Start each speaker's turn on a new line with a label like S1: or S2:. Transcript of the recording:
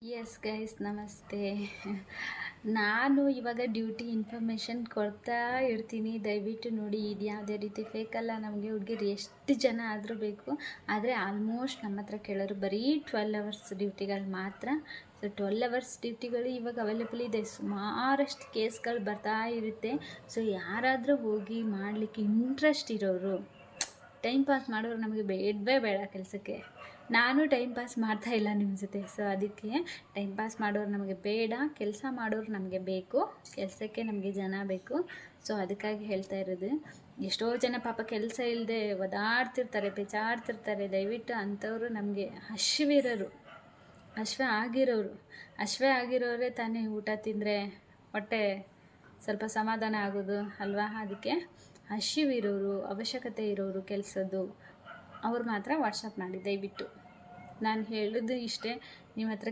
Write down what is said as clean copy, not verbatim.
S1: Yes guys, ನಮಸ್ತೆ. ನಾನು ಇವಾಗ ಡ್ಯೂಟಿ ಇನ್ಫಾರ್ಮೇಷನ್ ಕೊಡ್ತಾ ಇರ್ತೀನಿ. ದಯವಿಟ್ಟು ನೋಡಿ, ಇದು ಯಾವುದೇ ರೀತಿ ಫೇಕಲ್ಲ. ನಮಗೆ ಹುಡುಗಿರು ಎಷ್ಟು ಜನ ಆದರೂ ಬೇಕು, ಆದರೆ ಆಲ್ಮೋಸ್ಟ್ ನಮ್ಮ ಹತ್ರ ಕೇಳೋರು ಬರೀ 12 ಅವರ್ಸ್ ಡ್ಯೂಟಿಗಳು ಮಾತ್ರ. ಸೊ 12 ಅವರ್ಸ್ ಡ್ಯೂಟಿಗಳು ಇವಾಗ ಅವೈಲೇಬಲ್ ಇದೆ. ಸುಮಾರಷ್ಟು ಕೇಸ್ಗಳು ಬರ್ತಾ ಇರುತ್ತೆ. ಸೊ ಯಾರಾದರೂ ಹೋಗಿ ಮಾಡಲಿಕ್ಕೆ ಇಂಟ್ರೆಸ್ಟ್ ಇರೋರು, ಟೈಮ್ ಪಾಸ್ ಮಾಡೋರು ನಮಗೆ ಬೇಡವೇ ಬೇಡ ಕೆಲಸಕ್ಕೆ. ನಾನು ಟೈಮ್ ಪಾಸ್ ಮಾಡ್ತಾ ಇಲ್ಲ ನಿಮ್ಮ ಜೊತೆ. ಸೊ ಅದಕ್ಕೆ ಟೈಮ್ ಪಾಸ್ ಮಾಡೋರು ನಮಗೆ ಬೇಡ, ಕೆಲಸ ಮಾಡೋರು ನಮಗೆ ಬೇಕು. ಕೆಲಸಕ್ಕೆ ನಮಗೆ ಜನ ಬೇಕು. ಸೊ ಅದಕ್ಕಾಗಿ ಹೇಳ್ತಾ ಇರೋದು. ಎಷ್ಟೋ ಜನ ಪಾಪ ಕೆಲಸ ಇಲ್ಲದೆ ಒದಾಡ್ತಿರ್ತಾರೆ, ಪೆಚಾಡ್ತಿರ್ತಾರೆ. ದಯವಿಟ್ಟು ಅಂಥವರು ನಮಗೆ ಹಶ್ವೆ ಆಗಿರೋರೇ ತಾನೇ ಊಟ ತಿಂದರೆ ಹೊಟ್ಟೆ ಸ್ವಲ್ಪ ಸಮಾಧಾನ ಆಗೋದು ಅಲ್ವಾ. ಅದಕ್ಕೆ ಹಸಿವಿರೋರು, ಅವಶ್ಯಕತೆ ಇರೋರು ಕೆಲಸದ್ದು, ಅವ್ರು ಮಾತ್ರ ವಾಟ್ಸಪ್ ಮಾಡಿ. ದಯವಿಟ್ಟು ನಾನು ಹೇಳೋದು ಇಷ್ಟೇ. ನಿಮ್ಮ ಹತ್ರ